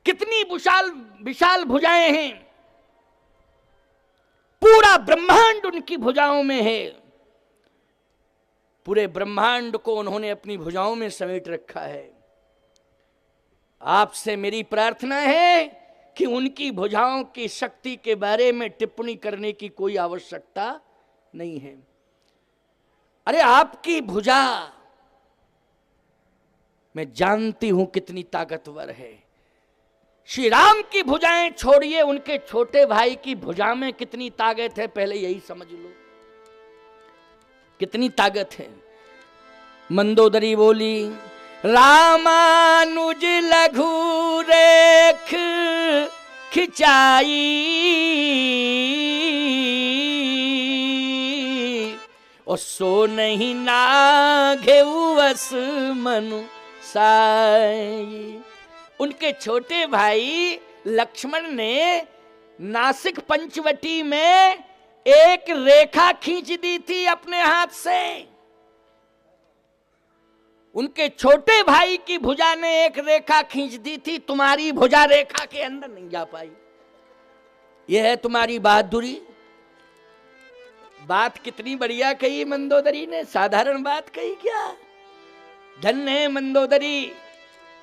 कितनी विशाल विशाल भुजाएं हैं, पूरा ब्रह्मांड उनकी भुजाओं में है। पूरे ब्रह्मांड को उन्होंने अपनी भुजाओं में समेट रखा है। आपसे मेरी प्रार्थना है कि उनकी भुजाओं की शक्ति के बारे में टिप्पणी करने की कोई आवश्यकता नहीं है। अरे आपकी भुजा मैं जानती हूं कितनी ताकतवर है। श्री राम की भुजाएं छोड़िए, उनके छोटे भाई की भुजा में कितनी ताकत है, पहले यही समझ लो कितनी ताकत है। मंदोदरी बोली, रामानुज लघु रेख खिंचाई, और सो नहीं नाघेउ अस मनु साई। उनके छोटे भाई लक्ष्मण ने नासिक पंचवटी में एक रेखा खींच दी थी अपने हाथ से। उनके छोटे भाई की भुजा ने एक रेखा खींच दी थी, तुम्हारी भुजा रेखा के अंदर नहीं जा पाई। यह है तुम्हारी बहादुरी। बात कितनी बढ़िया कही मंदोदरी ने, साधारण बात कही क्या। धन्य है मंदोदरी।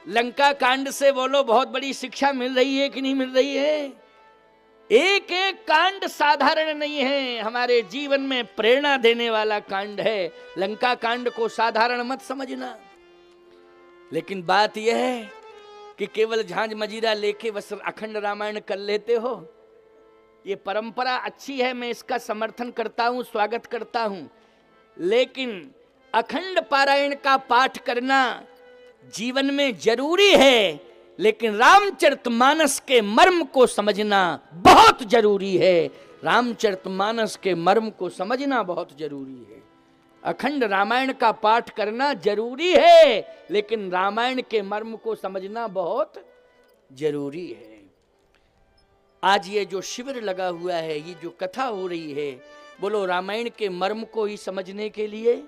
लंका कांड से बोलो बहुत बड़ी शिक्षा मिल रही है कि नहीं मिल रही है। एक एक कांड साधारण नहीं है, हमारे जीवन में प्रेरणा देने वाला कांड है। लंका कांड को साधारण मत समझना। लेकिन बात यह है कि केवल झांझ मजीरा लेके बस अखंड रामायण कर लेते हो, ये परंपरा अच्छी है, मैं इसका समर्थन करता हूं, स्वागत करता हूं। लेकिन अखंड पारायण का पाठ करना जीवन में जरूरी है, लेकिन रामचरितमानस के मर्म को समझना बहुत जरूरी है। रामचरितमानस के मर्म को समझना बहुत जरूरी है। अखंड रामायण का पाठ करना जरूरी है, लेकिन रामायण के मर्म को समझना बहुत जरूरी है। आज ये जो शिविर लगा हुआ है, ये जो कथा हो रही है, बोलो रामायण के मर्म को ही समझने के लिए।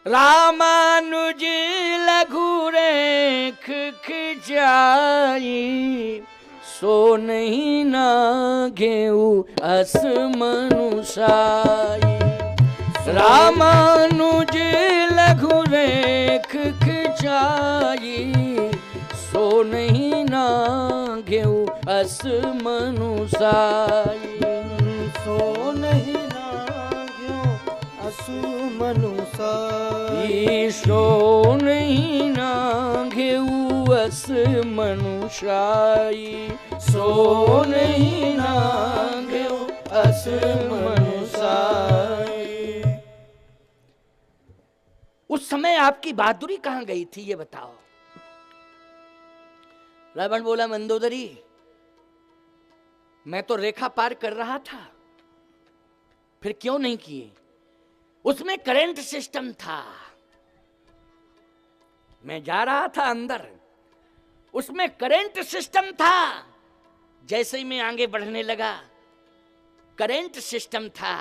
रामानुज लघु रेख खिंचाई, सो नहीं नाघेउ अस मनु साई। रामानुज लघु रेख खिंचाई, सो नहीं नाघेउ अस मनु साई। सो नहीं नाघेउ असु मनु साई। सो नहीं नाघेउ अस मनु साई। सो नहीं नाघेउ अस मनु साई। उस समय आपकी बहादुरी कहां गई थी, ये बताओ। रावण बोला, मंदोदरी मैं तो रेखा पार कर रहा था, फिर क्यों नहीं किए। उसमें करंट सिस्टम था, मैं जा रहा था अंदर, उसमें करंट सिस्टम था। जैसे ही मैं आगे बढ़ने लगा, करंट सिस्टम था,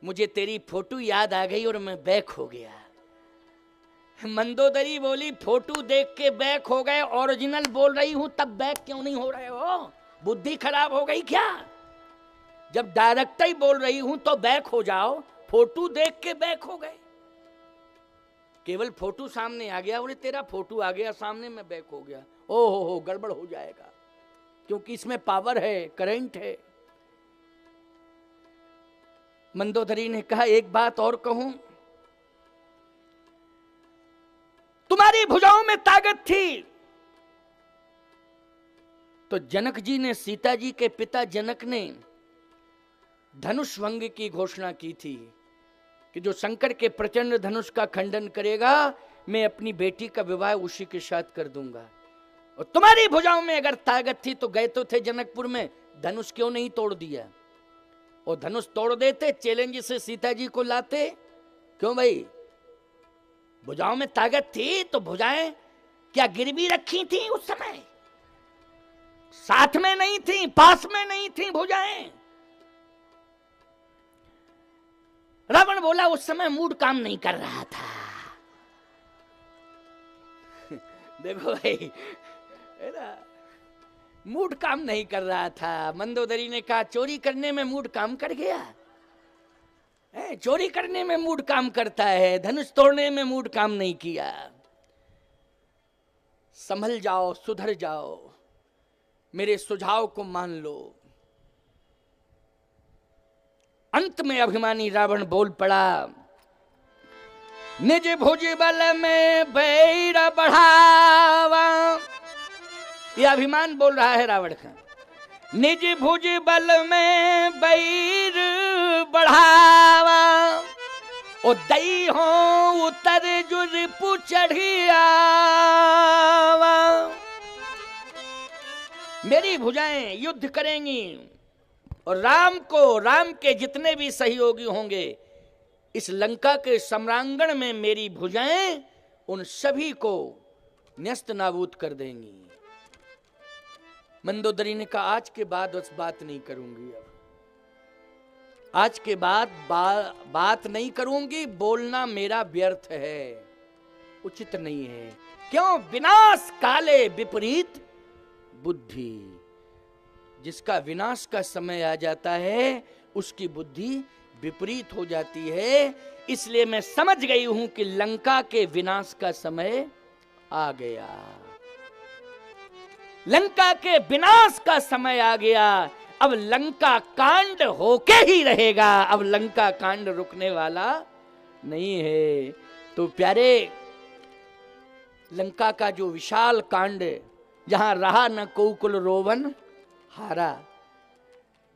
मुझे तेरी फोटो याद आ गई और मैं बैक हो गया। मंदोदरी बोली, फोटो देख के बैक हो गए, ओरिजिनल बोल रही हूं तब बैक क्यों नहीं हो रहे हो, बुद्धि खराब हो गई क्या। जब डायरेक्टर ही बोल रही हूं तो बैक हो जाओ, फोटो देख के बैक हो गए। केवल फोटो सामने आ गया, बोले तेरा फोटो आ गया सामने, में बैक हो गया। ओ हो गड़बड़ हो जाएगा, क्योंकि इसमें पावर है, करंट है। मंदोदरी ने कहा, एक बात और कहूं, तुम्हारी भुजाओं में ताकत थी तो जनक जी ने, सीता जी के पिता जनक ने धनुष भंग की घोषणा की थी कि जो शंकर के प्रचंड धनुष का खंडन करेगा, मैं अपनी बेटी का विवाह उसी के साथ कर दूंगा। और तुम्हारी भुजाओं में अगर ताकत थी तो गए तो थे जनकपुर में, धनुष क्यों नहीं तोड़ दिया। और धनुष तोड़ देते, चैलेंज से सीता जी को लाते। क्यों भाई, भुजाओं में ताकत थी तो भुजाएं क्या गिरवी रखी थी उस समय, साथ में नहीं थी, पास में नहीं थी भुजाएं। रावण बोला, उस समय मूड काम नहीं कर रहा था। देखो भाई, है ना, मूड काम नहीं कर रहा था। मंदोदरी ने कहा चोरी करने में मूड काम कर गया है, चोरी करने में मूड काम करता है, धनुष तोड़ने में मूड काम नहीं किया। संभल जाओ, सुधर जाओ, मेरे सुझाव को मान लो। अंत में अभिमानी रावण बोल पड़ा, निज भुज बल में बैर बढ़ावा। यह अभिमान बोल रहा है रावण का। निज भुज बल में बैर बढ़ावा, ओ दई हो उतर जुर पुचढ़ियावा। मेरी भुजाएं युद्ध करेंगी और राम के जितने भी सहयोगी होंगे इस लंका के सम्रांगण में मेरी भुजाएं उन सभी को न्यस्त नाबूद कर देंगी। मंदोदरी ने कहा आज के बाद उस बात नहीं करूंगी, अब आज के बाद बात नहीं करूंगी, बोलना मेरा व्यर्थ है, उचित नहीं है। क्यों? विनाश काले विपरीत बुद्धि। जिसका विनाश का समय आ जाता है उसकी बुद्धि विपरीत हो जाती है। इसलिए मैं समझ गई हूं कि लंका के विनाश का समय आ गया, लंका के विनाश का समय आ गया। अब लंका कांड होके ही रहेगा, अब लंका कांड रुकने वाला नहीं है। तो प्यारे, लंका का जो विशाल कांड, जहां रहा न कोकुल रोवन हारा।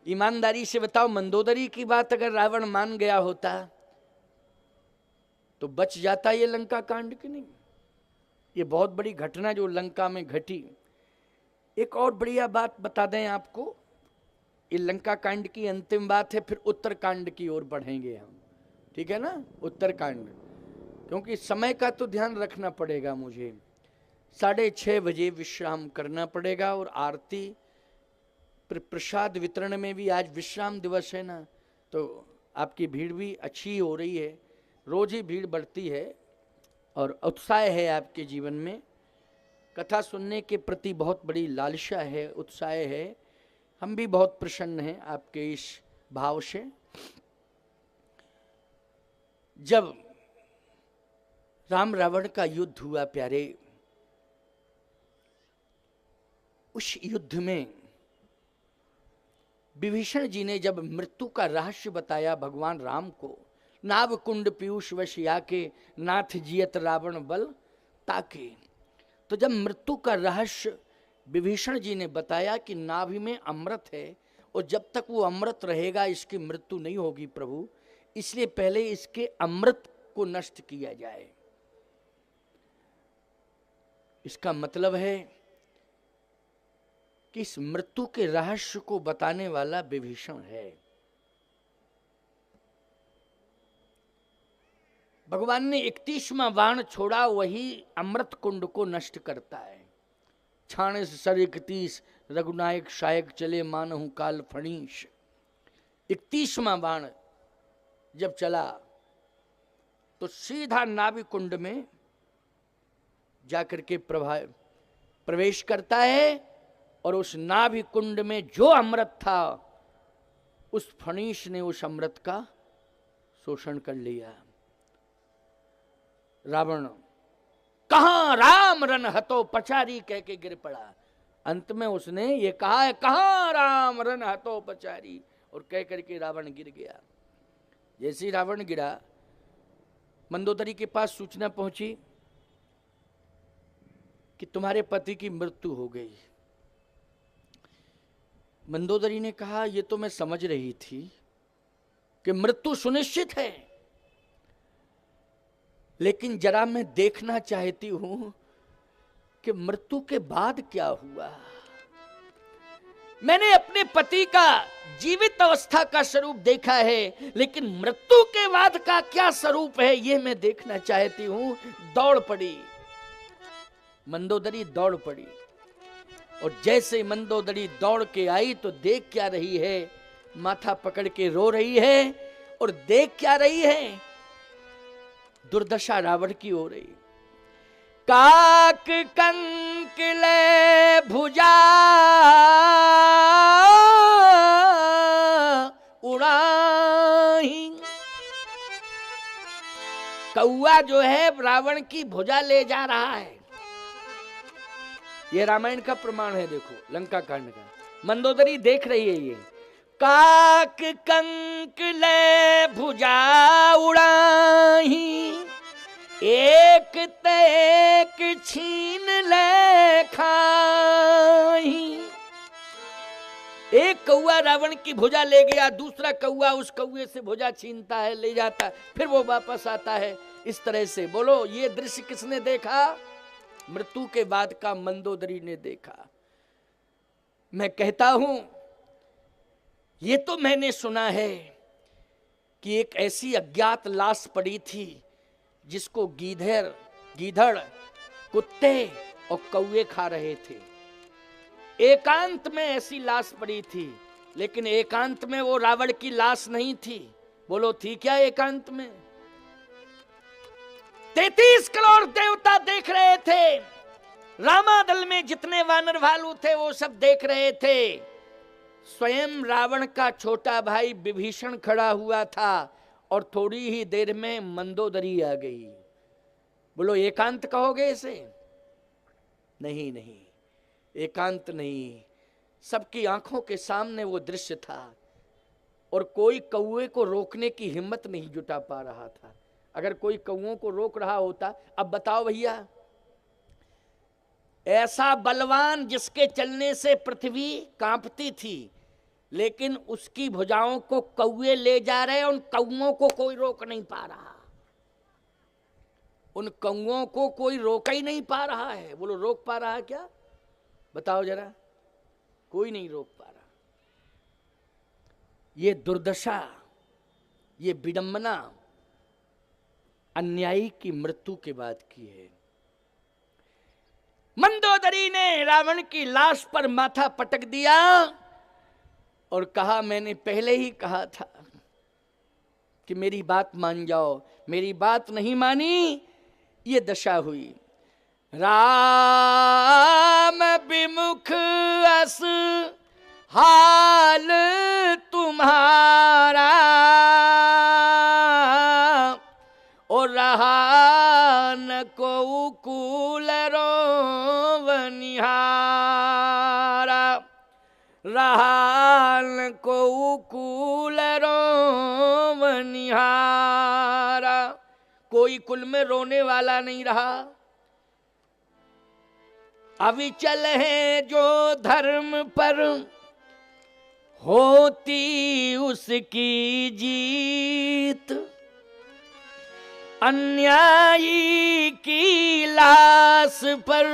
ईमानदारी से बताओ, मंदोदरी की बात अगर रावण मान गया होता तो बच जाता ये लंका कांड कि नहीं? ये बहुत बड़ी घटना जो लंका में घटी। एक और बढ़िया बात बता दें आपको, ये लंका कांड की अंतिम बात है, फिर उत्तर कांड की ओर बढ़ेंगे हम, ठीक है ना? उत्तर कांड, क्योंकि समय का तो ध्यान रखना पड़ेगा मुझे। 6:30 बजे विश्राम करना पड़ेगा और आरती प्रसाद वितरण में भी आज विश्राम दिवस है ना, तो आपकी भीड़ भी अच्छी हो रही है, रोज ही भीड़ बढ़ती है और उत्साह है आपके जीवन में। कथा सुनने के प्रति बहुत बड़ी लालसा है, उत्साह है। हम भी बहुत प्रसन्न हैं आपके इस भाव से। जब राम रावण का युद्ध हुआ प्यारे, उस युद्ध में विभीषण जी ने जब मृत्यु का रहस्य बताया भगवान राम को, नाभ कुंड पीयूष वश याके नाथ जियत रावण बल ताके। तो जब मृत्यु का रहस्य विभीषण जी ने बताया कि नाभि में अमृत है और जब तक वो अमृत रहेगा इसकी मृत्यु नहीं होगी प्रभु, इसलिए पहले इसके अमृत को नष्ट किया जाए। इसका मतलब है कि इस मृत्यु के रहस्य को बताने वाला विभीषण है। भगवान ने 31वां बाण छोड़ा, वही अमृत कुंड को नष्ट करता है। छाणस सर 31 रघुनायक शायक चले मानहु काल फणीश। 31वां बाण जब चला तो सीधा नाभि कुंड में जाकर के प्रवेश करता है और उस नाभि कुंड में जो अमृत था उस फणीश ने उस अमृत का शोषण कर लिया। रावण कहां राम रन हतो पचारी कह के गिर पड़ा। अंत में उसने ये कहा है, कहां राम रन हतो पचारी, और कह करके रावण गिर गया। जैसे ही रावण गिरा, मंदोदरी के पास सूचना पहुंची कि तुम्हारे पति की मृत्यु हो गई। मंदोदरी ने कहा, ये तो मैं समझ रही थी कि मृत्यु सुनिश्चित है, लेकिन जरा मैं देखना चाहती हूं कि मृत्यु के बाद क्या हुआ। मैंने अपने पति का जीवित अवस्था का स्वरूप देखा है, लेकिन मृत्यु के बाद का क्या स्वरूप है ये मैं देखना चाहती हूं। दौड़ पड़ी मंदोदरी, दौड़ पड़ी, और जैसे मंदोदरी दौड़ के आई तो देख क्या रही है, माथा पकड़ के रो रही है, और देख क्या रही है, दुर्दशा रावण की हो रही। काक कंक ले भुजा उड़ाही। कौआ जो है रावण की भुजा ले जा रहा है। ये रामायण का प्रमाण है, देखो लंका कांड का। मंदोदरी देख रही है ये। काक कंक ले भुजा उड़ाही, एक तेक छीन ले खाही। एक कौआ रावण की भुजा ले गया, दूसरा कौआ उस कौए से भुजा छीनता है, ले जाता है, फिर वो वापस आता है। इस तरह से बोलो, ये दृश्य किसने देखा? मृत्यु के बाद का मंदोदरी ने देखा। मैं कहता हूं, ये तो मैंने सुना है कि एक ऐसी अज्ञात लाश पड़ी थी जिसको गीधड़, कुत्ते और कौवे खा रहे थे। एकांत में ऐसी लाश पड़ी थी, लेकिन एकांत में वो रावण की लाश नहीं थी। बोलो थी क्या एकांत में? 33 करोड़ देवता देख रहे थे। रामादल में जितने वानर भालू थे वो सब देख रहे थे। स्वयं रावण का छोटा भाई विभीषण खड़ा हुआ था और थोड़ी ही देर में मंदोदरी आ गई। बोलो एकांत कहोगे इसे? नहीं नहीं, एकांत नहीं। सबकी आंखों के सामने वो दृश्य था और कोई कौए को रोकने की हिम्मत नहीं जुटा पा रहा था। अगर कोई कौओं को रोक रहा होता, अब बताओ भैया, ऐसा बलवान जिसके चलने से पृथ्वी कांपती थी, लेकिन उसकी भुजाओं को कौए ले जा रहे, उन कौओं को कोई रोक नहीं पा रहा। उन कौओं को कोई रोक ही नहीं पा रहा है। बोलो रोक पा रहा है क्या? बताओ जरा, कोई नहीं रोक पा रहा। ये दुर्दशा, ये विडंबना अन्यायी की मृत्यु के बाद की है। मंदोदरी ने रावण की लाश पर माथा पटक दिया और कहा, मैंने पहले ही कहा था कि मेरी बात मान जाओ। मेरी बात नहीं मानी, ये दशा हुई। राम विमुख अस हाल तुम्हारा, और रहा न को कूल रोवनिहारा, रहा न को कूल रोवनिहारा। कोई कुल में रोने वाला नहीं रहा। अविचल है जो धर्म पर होती उसकी जीत, अन्यायी की लाश पर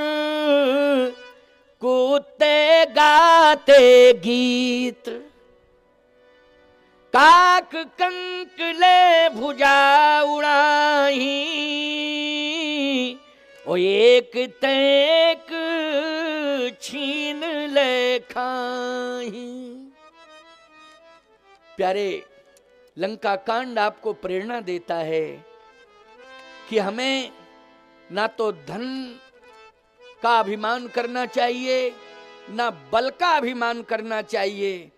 कुत्ते गाते गीत। काक कंक ले भुजा उड़ाही, ओ एक तेक छीन ले खाही। प्यारे, लंका कांड आपको प्रेरणा देता है कि हमें ना तो धन का अभिमान करना चाहिए, ना बल का अभिमान करना चाहिए,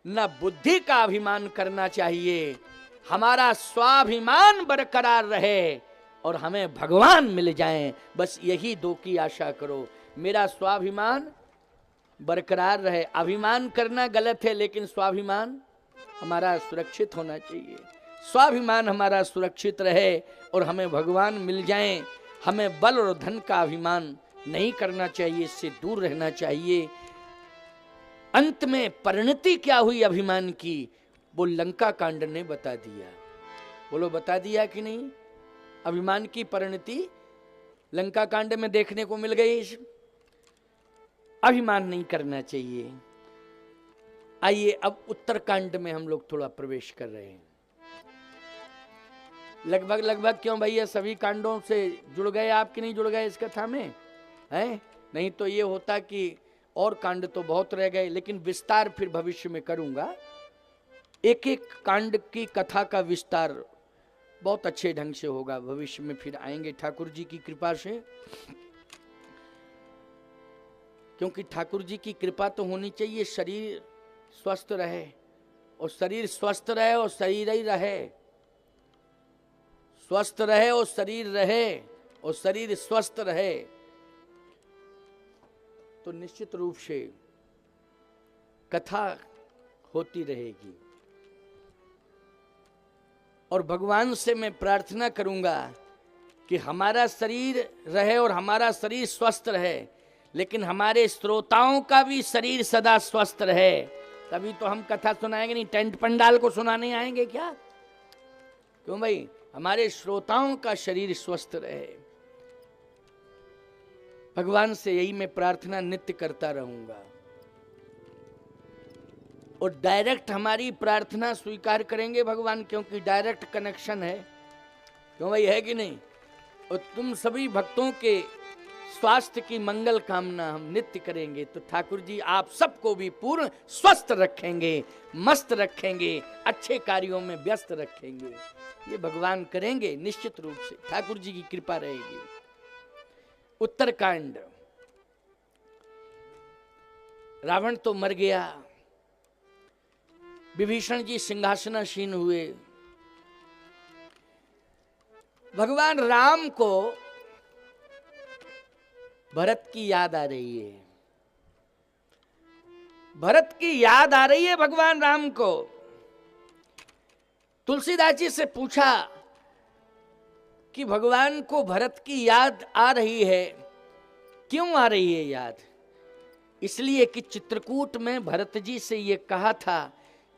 ना बुद्धि का अभिमान करना चाहिए। हमारा स्वाभिमान बरकरार रहे और हमें भगवान मिल जाएं, बस यही दो की आशा करो। मेरा स्वाभिमान बरकरार रहे। अभिमान करना गलत है, लेकिन स्वाभिमान हमारा सुरक्षित होना चाहिए। स्वाभिमान हमारा सुरक्षित रहे और हमें भगवान मिल जाएं। हमें बल और धन का अभिमान नहीं करना चाहिए, इससे दूर रहना चाहिए। अंत में परिणति क्या हुई अभिमान की, वो लंका कांड ने बता दिया। बोलो बता दिया कि नहीं? अभिमान की परिणति लंका कांड में देखने को मिल गई। अभिमान नहीं करना चाहिए। आइए अब उत्तरकांड में हम लोग थोड़ा प्रवेश कर रहे हैं। लगभग क्यों भैया सभी कांडों से जुड़ गए आप कि नहीं जुड़ गए इस कथा में? हैं? नहीं तो ये होता कि और कांड तो बहुत रह गए, लेकिन विस्तार फिर भविष्य में करूंगा। एक एक कांड की कथा का विस्तार बहुत अच्छे ढंग से होगा। भविष्य में फिर आएंगे ठाकुर जी की कृपा से, क्योंकि ठाकुर जी की कृपा तो होनी चाहिए, शरीर स्वस्थ रहे, और शरीर स्वस्थ रहे और शरीर ही रहे, स्वस्थ रहे और शरीर रहे, और शरीर स्वस्थ रहे, तो निश्चित रूप से कथा होती रहेगी। और भगवान से मैं प्रार्थना करूंगा कि हमारा शरीर रहे और हमारा शरीर स्वस्थ रहे, लेकिन हमारे श्रोताओं का भी शरीर सदा स्वस्थ रहे। तभी तो हम कथा सुनाएंगे, नहीं टेंट पंडाल को सुनाने आएंगे क्या? क्यों भाई? हमारे श्रोताओं का शरीर स्वस्थ रहे। भगवान से यही मैं प्रार्थना नित्य करता रहूंगा, और डायरेक्ट हमारी प्रार्थना स्वीकार करेंगे भगवान, क्योंकि डायरेक्ट कनेक्शन है। क्यों भाई, है कि नहीं? और तुम सभी भक्तों के स्वास्थ्य की मंगल कामना हम नित्य करेंगे, तो ठाकुर जी आप सबको भी पूर्ण स्वस्थ रखेंगे, मस्त रखेंगे, अच्छे कार्यों में व्यस्त रखेंगे। ये भगवान करेंगे निश्चित रूप से, ठाकुर जी की कृपा रहेगी। उत्तरकांड। रावण तो मर गया, विभीषण जी सिंहासनासीन हुए। भगवान राम को भरत की याद आ रही है, भरत की याद आ रही है भगवान राम को। तुलसीदास जी से पूछा कि भगवान को भरत की याद आ रही है, क्यों आ रही है याद? इसलिए कि चित्रकूट में भरत जी से ये कहा था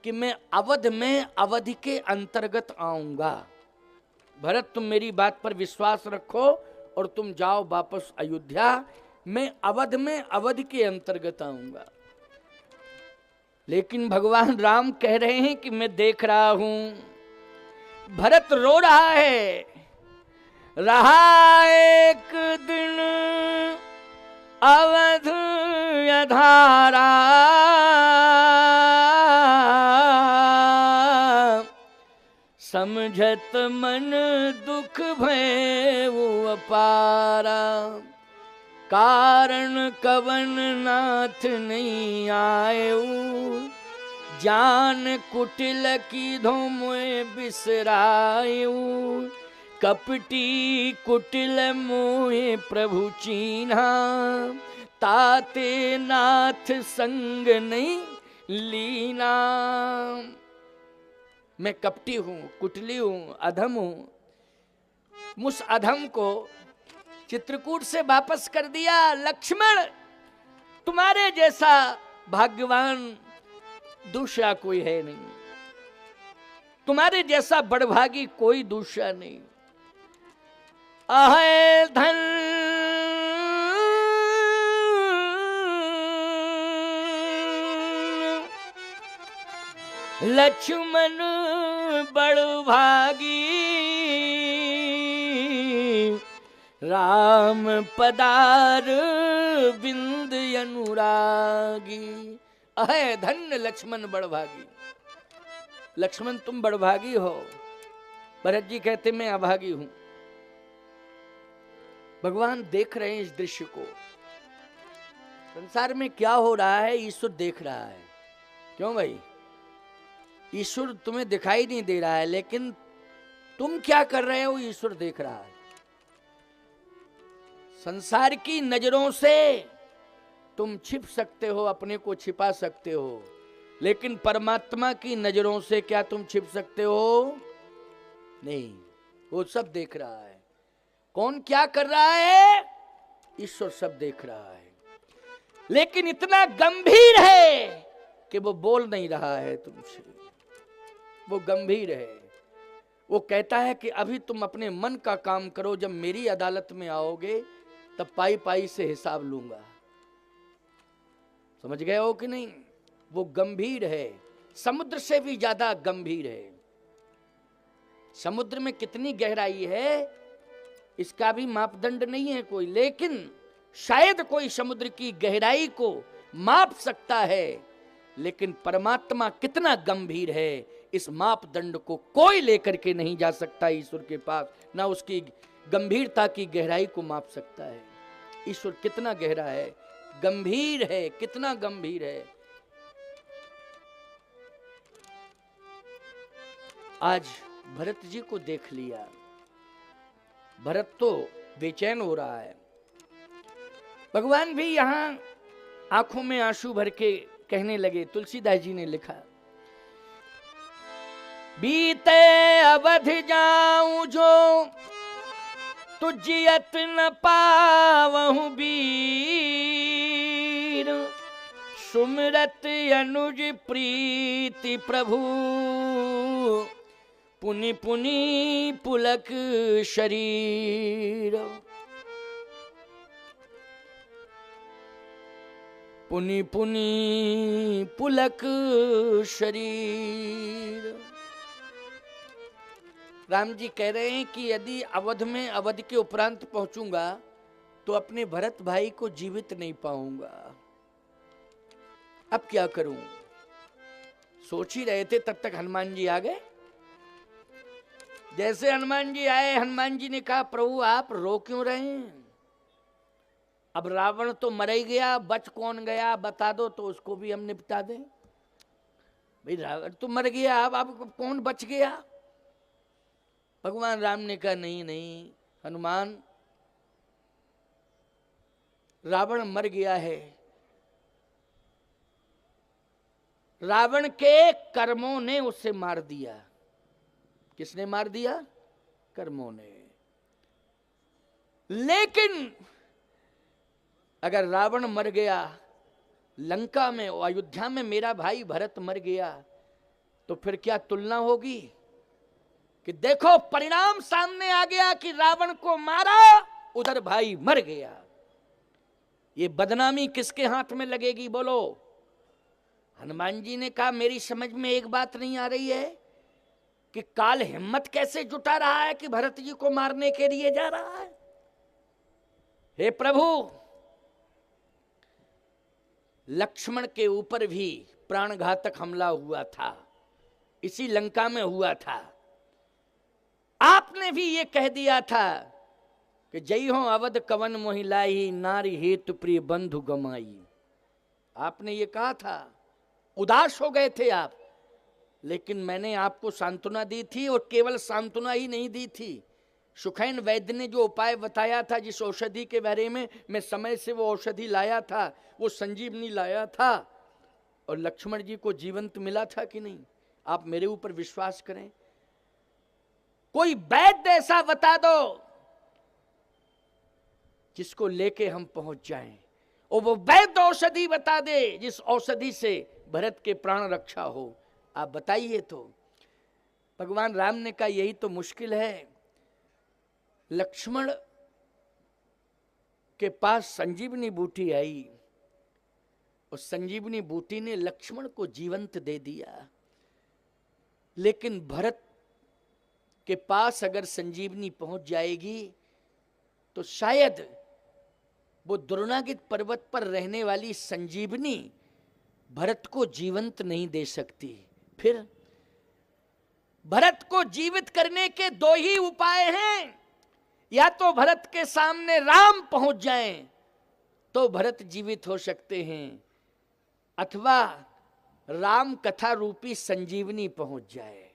कि मैं अवध में अवधि के अंतर्गत आऊंगा। भरत तुम मेरी बात पर विश्वास रखो और तुम जाओ वापस अयोध्या, मैं अवध में अवधि के अंतर्गत आऊंगा। लेकिन भगवान राम कह रहे हैं कि मैं देख रहा हूं भरत रो रहा है, रहा एक दिन अवध अधारा, समझत मन दुख भयउ अपारा, कारण कवन नाथ नहीं आयु, जान कुटिल की धोमोए बिसरायु, कपटी कुटिल मोहे प्रभु चीन्हा, ताते नाथ संग नहीं लीना। मैं कपटी हूं, कुटिली हूं, अधम हूं। उस अधम को चित्रकूट से वापस कर दिया। लक्ष्मण, तुम्हारे जैसा भाग्यवान दूसरा कोई है नहीं, तुम्हारे जैसा बड़भागी कोई दूसरा नहीं। आहे धन लक्ष्मण बड़भागी, राम पदार बिंद अनुरागी। अहे धन्य लक्ष्मण बड़भागी। लक्ष्मण तुम बड़भागी हो। भरत जी कहते मैं अभागी हूं। भगवान देख रहे हैं इस दृश्य को। संसार में क्या हो रहा है ईश्वर देख रहा है। क्यों भाई? ईश्वर तुम्हें दिखाई नहीं दे रहा है, लेकिन तुम क्या कर रहे हो ईश्वर देख रहा है। संसार की नजरों से तुम छिप सकते हो, अपने को छिपा सकते हो, लेकिन परमात्मा की नजरों से क्या तुम छिप सकते हो? नहीं, वो सब देख रहा है। कौन क्या कर रहा है? ईश्वर सब देख रहा है, लेकिन इतना गंभीर है कि वो बोल नहीं रहा है तुमसे। वो गंभीर है। वो कहता है कि अभी तुम अपने मन का काम करो, जब मेरी अदालत में आओगे तब पाई पाई से हिसाब लूंगा। समझ गए हो कि नहीं? वो गंभीर है, समुद्र से भी ज्यादा गंभीर है। समुद्र में कितनी गहराई है इसका भी मापदंड नहीं है कोई, लेकिन शायद कोई समुद्र की गहराई को माप सकता है, लेकिन परमात्मा कितना गंभीर है इस मापदंड को कोई लेकर के नहीं जा सकता ईश्वर के पास, ना उसकी गंभीरता की गहराई को माप सकता है। ईश्वर कितना गहरा है, गंभीर है, कितना गंभीर है। आज भरत जी को देख लिया, भरत तो बेचैन हो रहा है। भगवान भी यहां आंखों में आंसू भर के कहने लगे। तुलसीदास जी ने लिखा, बीते अवध जाऊं जो तुझियत न पावहु वीर, सुमिरत अनुज प्रीति प्रभु, पुनि पुनि पुलक शरीर। पुनि पुनि पुलक शरीर। राम जी कह रहे हैं कि यदि अवध में, अवध के उपरांत पहुंचूंगा तो अपने भरत भाई को जीवित नहीं पाऊंगा। अब क्या करूं? सोच ही रहे थे, तब तक हनुमान जी आ गए। जैसे हनुमान जी आए, हनुमान जी ने कहा, प्रभु आप रो क्यों रहे हैं? अब रावण तो मर ही गया, बच कौन गया बता दो तो उसको भी हम निपटा दें। भाई रावण तो मर गया, अब कौन बच गया? भगवान राम ने कहा, नहीं नहीं हनुमान, रावण मर गया है। रावण के कर्मों ने उसे मार दिया। किसने मार दिया? कर्मों ने। लेकिन अगर रावण मर गया, लंका में, अयोध्या में मेरा भाई भरत मर गया, तो फिर क्या तुलना होगी? कि देखो परिणाम सामने आ गया कि रावण को मारा, उधर भाई मर गया। ये बदनामी किसके हाथ में लगेगी बोलो? हनुमान जी ने कहा, मेरी समझ में एक बात नहीं आ रही है कि काल हिम्मत कैसे जुटा रहा है कि भरत जी को मारने के लिए जा रहा है। हे प्रभु, लक्ष्मण के ऊपर भी प्राणघातक हमला हुआ था, इसी लंका में हुआ था। आपने भी ये कह दिया था कि जय हो अवध कवन मोहि लाही, नारी हेतु प्रिय बंधु गमाई। आपने ये कहा था, उदास हो गए थे आप, लेकिन मैंने आपको सांत्वना दी थी, और केवल सांत्वना ही नहीं दी थी। सुखैन वैद्य ने जो उपाय बताया था, जिस औषधि के बारे में मैं समय से वो औषधि लाया था, वो संजीवनी लाया था, और लक्ष्मण जी को जीवंत मिला था कि नहीं? आप मेरे ऊपर विश्वास करें, कोई वैद्य ऐसा बता दो जिसको लेके हम पहुंच जाएं, और वो वैद्य औषधि बता दे जिस औषधि से भरत के प्राण रक्षा हो। आप बताइए। तो भगवान राम ने कहा, यही तो मुश्किल है। लक्ष्मण के पास संजीवनी बूटी आई, और संजीवनी बूटी ने लक्ष्मण को जीवंत दे दिया। लेकिन भरत के पास अगर संजीवनी पहुंच जाएगी तो शायद वो दुर्नागित पर्वत पर रहने वाली संजीवनी भरत को जीवंत नहीं दे सकती। फिर भरत को जीवित करने के दो ही उपाय हैं, या तो भरत के सामने राम पहुंच जाएं तो भरत जीवित हो सकते हैं, अथवा राम कथा रूपी संजीवनी पहुंच जाए।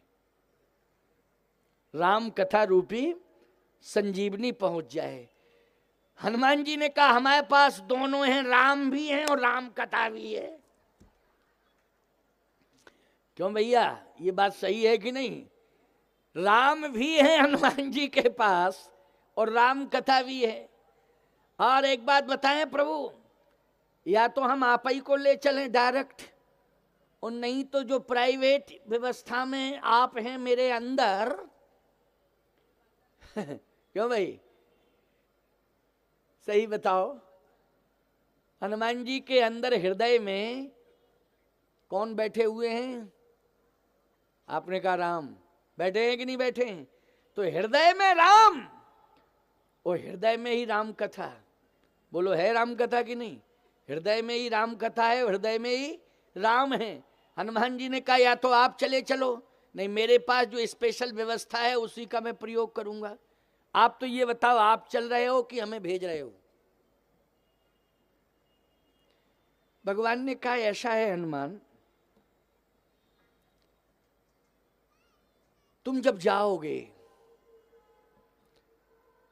राम कथा रूपी संजीवनी पहुंच जाए। हनुमान जी ने कहा, हमारे पास दोनों हैं, राम भी हैं और राम कथा भी है। क्यों भैया, ये बात सही है कि नहीं? राम भी है हनुमान जी के पास, और राम कथा भी है। और एक बात बताएं प्रभु, या तो हम आप ही को ले चलें डायरेक्ट, और नहीं तो जो प्राइवेट व्यवस्था में आप हैं मेरे अंदर क्यों भाई, सही बताओ, हनुमान जी के अंदर हृदय में कौन बैठे हुए हैं? आपने कहा राम। बैठे हैं कि नहीं बैठे हैं? तो हृदय में राम, और हृदय में ही राम कथा। बोलो, है राम कथा कि नहीं? हृदय में ही राम कथा है, हृदय में ही राम है। हनुमान जी ने कहा, या तो आप चले चलो, नहीं, मेरे पास जो स्पेशल व्यवस्था है उसी का मैं प्रयोग करूंगा। आप तो ये बताओ, आप चल रहे हो कि हमें भेज रहे हो? भगवान ने कहा ऐसा है हनुमान, तुम जब जाओगे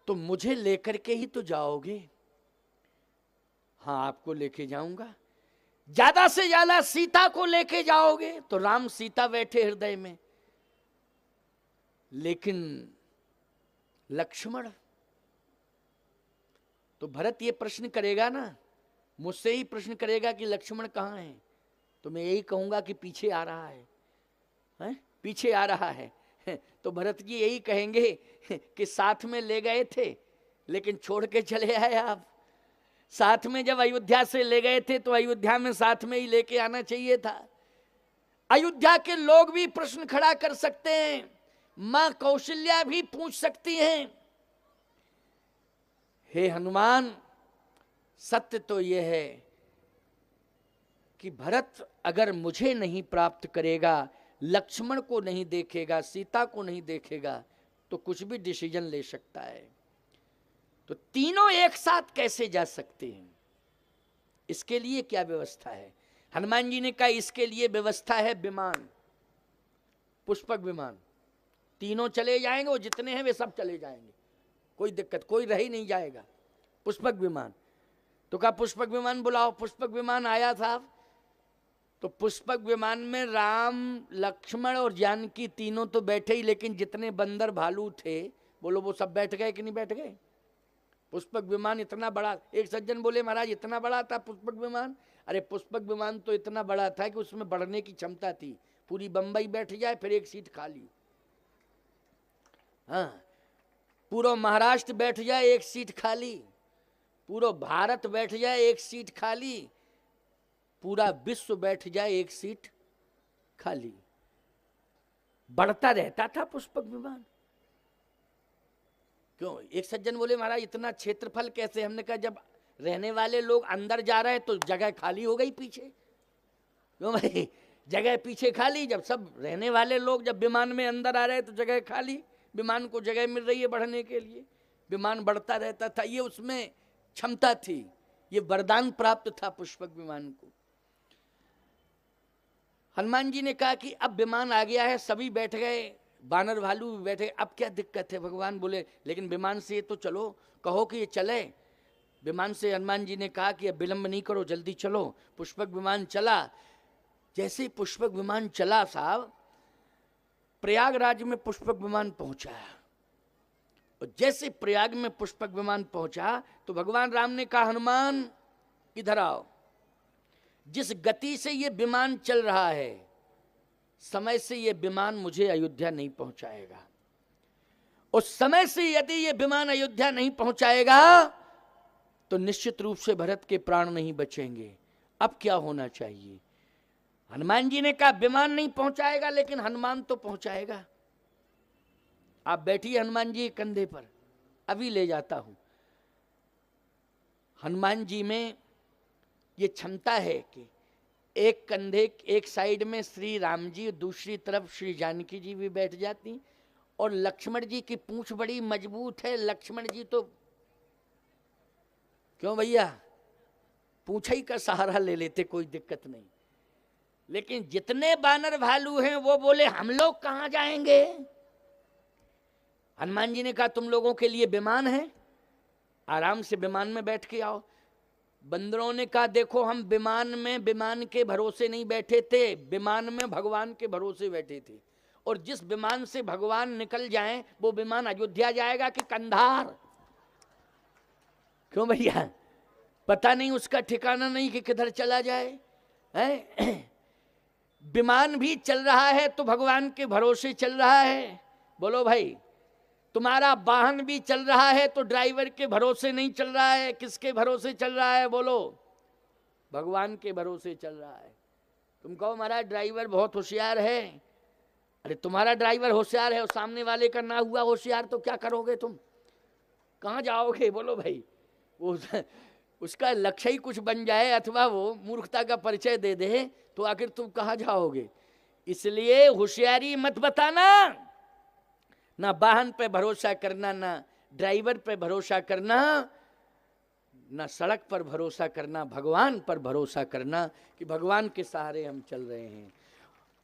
तो मुझे लेकर के ही तो जाओगे। हाँ, आपको लेके जाऊंगा। ज्यादा से ज्यादा सीता को लेके जाओगे तो राम सीता बैठे हृदय में, लेकिन लक्ष्मण? तो भरत ये प्रश्न करेगा ना, मुझसे ही प्रश्न करेगा कि लक्ष्मण कहाँ है, तो मैं यही कहूंगा कि पीछे आ रहा है, पीछे आ रहा है। तो भरत जी यही कहेंगे कि साथ में ले गए थे लेकिन छोड़ के चले आए आप। साथ में जब अयोध्या से ले गए थे तो अयोध्या में साथ में ही लेके आना चाहिए था। अयोध्या के लोग भी प्रश्न खड़ा कर सकते हैं, मां कौशल्या भी पूछ सकती हैं, हे हनुमान, सत्य तो यह है कि भरत अगर मुझे नहीं प्राप्त करेगा, लक्ष्मण को नहीं देखेगा, सीता को नहीं देखेगा, तो कुछ भी डिसीजन ले सकता है। तो तीनों एक साथ कैसे जा सकते हैं, इसके लिए क्या व्यवस्था है? हनुमान जी ने कहा इसके लिए व्यवस्था है विमान, पुष्पक विमान। तीनों चले जाएंगे, वो जितने हैं वे सब चले जाएंगे, कोई दिक्कत, कोई रह ही नहीं जाएगा। पुष्पक विमान। तो कहा पुष्पक विमान बुलाओ। पुष्पक विमान आया साहब, तो पुष्पक विमान में राम, लक्ष्मण और जानकी तीनों तो बैठे ही, लेकिन जितने बंदर भालू थे, बोलो वो सब बैठ गए कि नहीं बैठ गए? पुष्पक विमान इतना बड़ा, एक सज्जन बोले महाराज इतना बड़ा था पुष्पक विमान? अरे पुष्पक विमान तो इतना बड़ा था कि उसमें बढ़ने की क्षमता थी, पूरी बंबई बैठ जाए फिर एक सीट खाली। हाँ, पूरा महाराष्ट्र बैठ जाए एक सीट खाली, पूरा भारत बैठ जाए एक सीट खाली, पूरा विश्व बैठ जाए एक सीट खाली। बढ़ता रहता था पुष्पक विमान। क्यों? एक सज्जन बोले महाराज इतना क्षेत्रफल कैसे? हमने कहा जब रहने वाले लोग अंदर जा रहे हैं तो जगह खाली हो गई पीछे। क्यों भाई? जगह पीछे खाली, जब सब रहने वाले लोग जब विमान में अंदर आ रहे हैं तो जगह खाली, विमान को जगह मिल रही है बढ़ने के लिए, विमान बढ़ता रहता था, ये उसमें क्षमता थी, ये वरदान प्राप्त था पुष्पक विमान को। हनुमान जी ने कहा कि अब विमान आ गया है, सभी बैठ गए, बानर भालू भी बैठे, अब क्या दिक्कत है? भगवान बोले लेकिन विमान से तो चलो, कहो कि ये चले। विमान से हनुमान जी ने कहा कि अब विलंब नहीं करो, जल्दी चलो। पुष्पक विमान चला। जैसे पुष्पक विमान चला साहब, प्रयागराज में पुष्पक विमान पहुंचा, और जैसे प्रयाग में पुष्पक विमान पहुंचा तो भगवान राम ने कहा हनुमान इधर आओ, जिस गति से ये विमान चल रहा है, समय से ये विमान मुझे अयोध्या नहीं पहुंचाएगा। उस समय से यदि ये विमान अयोध्या नहीं पहुंचाएगा तो निश्चित रूप से भरत के प्राण नहीं बचेंगे। अब क्या होना चाहिए? हनुमान जी ने कहा विमान नहीं पहुंचाएगा लेकिन हनुमान तो पहुंचाएगा। आप बैठिए हनुमान जी के कंधे पर, अभी ले जाता हूं। हनुमान जी में ये क्षमता है कि एक कंधे, एक साइड में श्री राम जी, दूसरी तरफ श्री जानकी जी भी बैठ जाती, और लक्ष्मण जी की पूंछ बड़ी मजबूत है। लक्ष्मण जी तो क्यों भैया पूंछ ही का सहारा ले लेते, कोई दिक्कत नहीं। लेकिन जितने बानर भालू हैं वो बोले हम लोग कहां जाएंगे? हनुमान जी ने कहा तुम लोगों के लिए विमान है, आराम से विमान में बैठ के आओ। बंदरों ने कहा देखो हम विमान में विमान के भरोसे नहीं बैठे थे, विमान में भगवान के भरोसे बैठे थे, और जिस विमान से भगवान निकल जाएं वो विमान अयोध्या जाएगा कि कंधार? क्यों भैया? पता नहीं, उसका ठिकाना नहीं कि किधर चला जाए है? विमान भी चल रहा है तो भगवान के भरोसे चल रहा है। बोलो भाई, तुम्हारा वाहन भी चल रहा है तो ड्राइवर के भरोसे नहीं चल रहा है, किसके भरोसे चल रहा है? बोलो, भगवान के भरोसे चल रहा है। तुम कहो महाराज ड्राइवर बहुत होशियार है, अरे तुम्हारा ड्राइवर होशियार है और सामने वाले का ना हुआ होशियार तो क्या करोगे? तुम कहाँ जाओगे? बोलो भाई, वो उसका लक्ष्य ही कुछ बन जाए अथवा वो मूर्खता का परिचय दे दे तो आखिर तुम कहाँ जाओगे? इसलिए होशियारी मत बताना, ना वाहन पे भरोसा करना, ना ड्राइवर पे भरोसा करना, ना सड़क पर भरोसा करना, भगवान पर भरोसा करना कि भगवान के सहारे हम चल रहे हैं।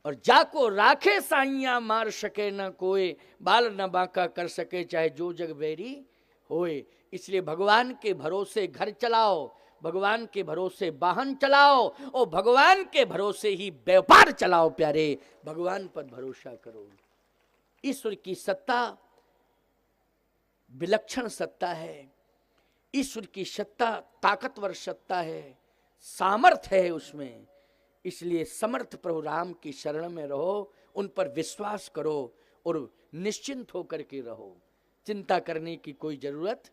और जाको राखे साइया मार सके न कोई, बाल न बांका कर सके चाहे जो जग बैरी होए। इसलिए भगवान के भरोसे घर चलाओ, भगवान के भरोसे वाहन चलाओ और भगवान के भरोसे ही व्यापार चलाओ प्यारे। भगवान पर भरोसा करो। ईश्वर की सत्ता विलक्षण सत्ता है, ईश्वर की सत्ता ताकतवर सत्ता है, सामर्थ्य है उसमें। इसलिए समर्थ प्रभु राम की शरण में रहो, उन पर विश्वास करो और निश्चिंत होकर के रहो। चिंता करने की कोई जरूरत